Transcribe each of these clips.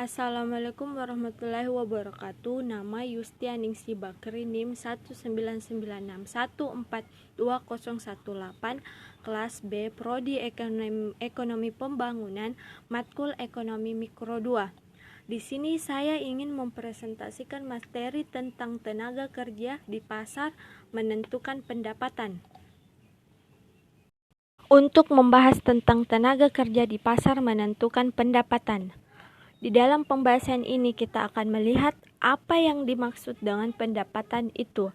Assalamualaikum warahmatullahi wabarakatuh. Nama Yustianingsi Bakri, NIM 19961420118, kelas B, Prodi Ekonomi Pembangunan, matkul Ekonomi Mikro 2. Di sini saya ingin mempresentasikan materi tentang tenaga kerja di pasar menentukan pendapatan. Untuk membahas tentang tenaga kerja di pasar menentukan pendapatan, di dalam pembahasan ini kita akan melihat apa yang dimaksud dengan pendapatan itu.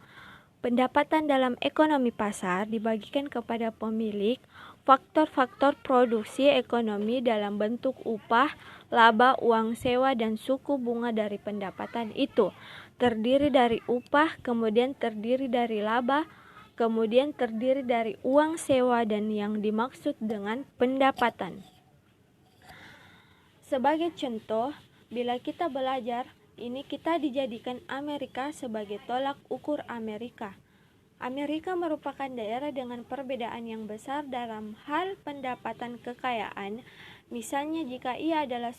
Pendapatan dalam ekonomi pasar dibagikan kepada pemilik faktor-faktor produksi ekonomi dalam bentuk upah, laba, uang sewa, dan suku bunga dari pendapatan itu. Terdiri dari upah, kemudian terdiri dari laba, kemudian terdiri dari uang sewa, dan yang dimaksud dengan pendapatan. Sebagai contoh, bila kita belajar, ini kita dijadikan Amerika sebagai tolak ukur Amerika. Amerika merupakan daerah dengan perbedaan yang besar dalam hal pendapatan kekayaan. Misalnya jika ia adalah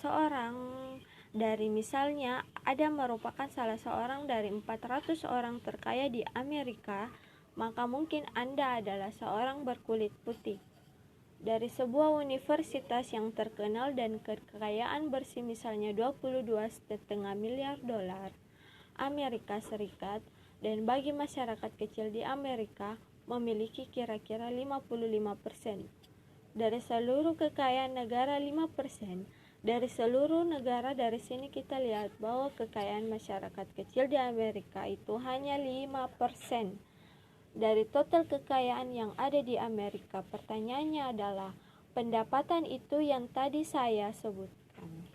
merupakan salah seorang dari 400 orang terkaya di Amerika, maka mungkin Anda adalah seorang berkulit putih dari sebuah universitas yang terkenal dan kekayaan bersih misalnya 22,5 miliar dolar Amerika Serikat, dan bagi masyarakat kecil di Amerika memiliki kira-kira 55% dari seluruh kekayaan negara. 5% dari seluruh negara. Dari sini kita lihat bahwa kekayaan masyarakat kecil di Amerika itu hanya 5% dari total kekayaan yang ada di Amerika. Pertanyaannya adalah, pendapatan itu yang tadi saya sebutkan,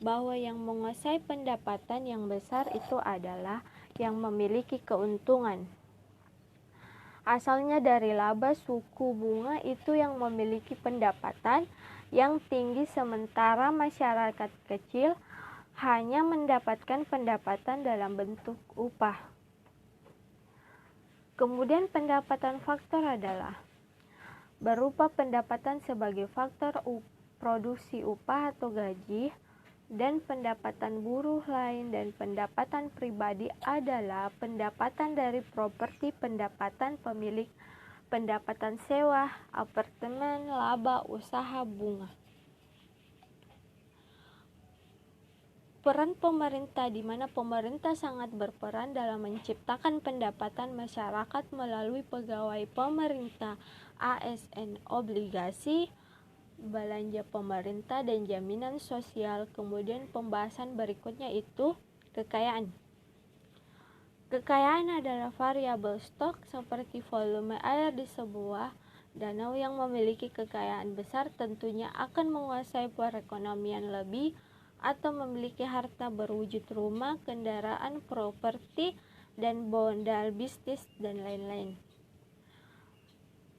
bahwa yang menguasai pendapatan yang besar itu adalah yang memiliki keuntungan. Asalnya dari laba, suku bunga itu yang memiliki pendapatan yang tinggi, sementara masyarakat kecil hanya mendapatkan pendapatan dalam bentuk upah. Kemudian pendapatan faktor adalah berupa pendapatan sebagai faktor produksi upah atau gaji, dan pendapatan buruh lain, dan pendapatan pribadi adalah pendapatan dari properti, pendapatan pemilik, pendapatan sewa, apartemen, laba, usaha, bunga. Peran pemerintah, di mana pemerintah sangat berperan dalam menciptakan pendapatan masyarakat melalui pegawai pemerintah, ASN, obligasi, belanja pemerintah, dan jaminan sosial. Kemudian pembahasan berikutnya itu kekayaan. Kekayaan adalah variabel stok seperti volume air di sebuah danau. Yang memiliki kekayaan besar tentunya akan menguasai perekonomian lebih atau memiliki harta berwujud rumah, kendaraan, properti, dan modal bisnis, dan lain-lain.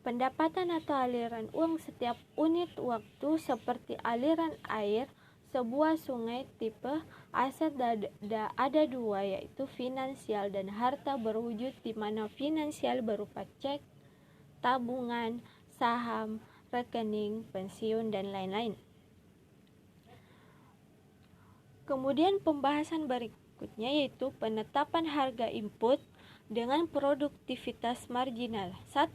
Pendapatan atau aliran uang setiap unit waktu seperti aliran air sebuah sungai. Tipe aset ada dua, yaitu finansial dan harta berwujud, di mana finansial berupa cek, tabungan, saham, rekening, pensiun, dan lain-lain. Kemudian pembahasan berikutnya yaitu penetapan harga input dengan produktivitas marginal. 1.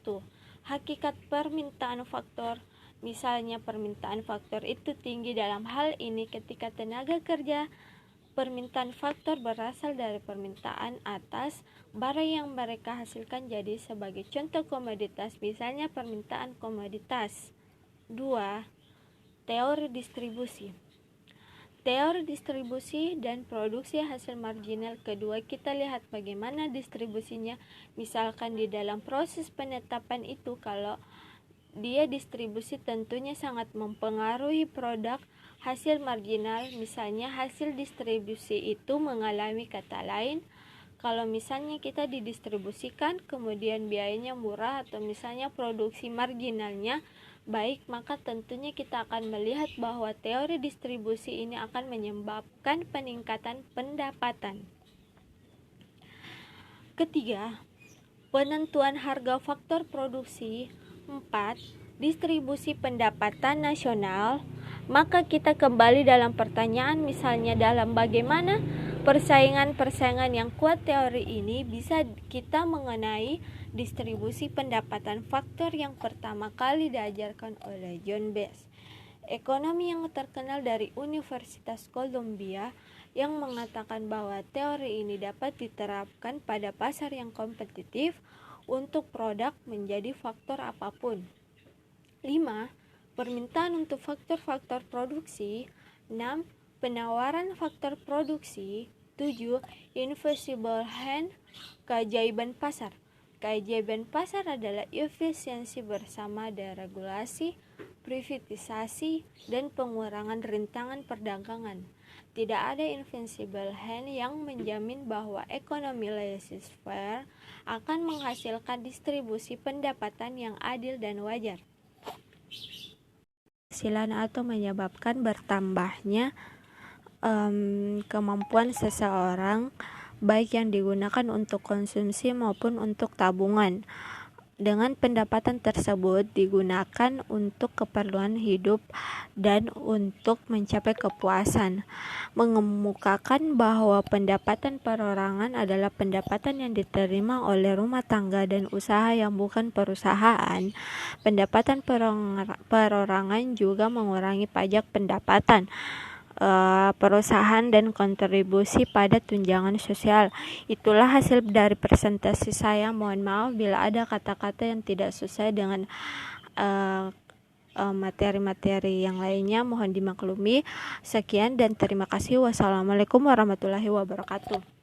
Hakikat permintaan faktor. Misalnya permintaan faktor itu tinggi. Dalam hal ini ketika tenaga kerja, permintaan faktor berasal dari permintaan atas barang yang mereka hasilkan. Jadi sebagai contoh komoditas, misalnya permintaan komoditas. 2. Teori distribusi. Teori distribusi dan produksi hasil marginal. Kedua, kita lihat bagaimana distribusinya. Misalkan di dalam proses penetapan itu, kalau dia distribusi tentunya sangat mempengaruhi produk hasil marginal. Misalnya hasil distribusi itu mengalami, kata lain, kalau misalnya kita didistribusikan kemudian biayanya murah, atau misalnya produksi marginalnya baik, maka tentunya kita akan melihat bahwa teori distribusi ini akan menyebabkan peningkatan pendapatan. Ketiga, penentuan harga faktor produksi. 4. Distribusi pendapatan nasional. Maka kita kembali dalam pertanyaan, misalnya dalam bagaimana persaingan yang kuat teori ini bisa kita mengenai distribusi pendapatan, faktor yang pertama kali diajarkan oleh John Bess, ekonomi yang terkenal dari Universitas Columbia, yang mengatakan bahwa teori ini dapat diterapkan pada pasar yang kompetitif untuk produk menjadi faktor apapun. 5. Permintaan untuk faktor-faktor produksi. 6. Penawaran faktor produksi. 7. Invisible hand, keajaiban pasar. Keajaiban pasar adalah efisiensi bersama deregulasi, privatisasi, dan pengurangan rintangan perdagangan. Tidak ada invisible hand yang menjamin bahwa ekonomi laissez-faire akan menghasilkan distribusi pendapatan yang adil dan wajar. Penghasilan atau menyebabkan bertambahnya kemampuan seseorang, baik yang digunakan untuk konsumsi maupun untuk tabungan. Dengan pendapatan tersebut digunakan untuk keperluan hidup dan untuk mencapai kepuasan. Mengemukakan bahwa pendapatan perorangan adalah pendapatan yang diterima oleh rumah tangga dan usaha yang bukan perusahaan. Pendapatan perorangan juga mengurangi pajak pendapatan perusahaan dan kontribusi pada tunjangan sosial. Itulah hasil dari presentasi saya. Mohon maaf bila ada kata-kata yang tidak sesuai dengan materi-materi yang lainnya, mohon dimaklumi. Sekian dan terima kasih. Wassalamualaikum warahmatullahi wabarakatuh.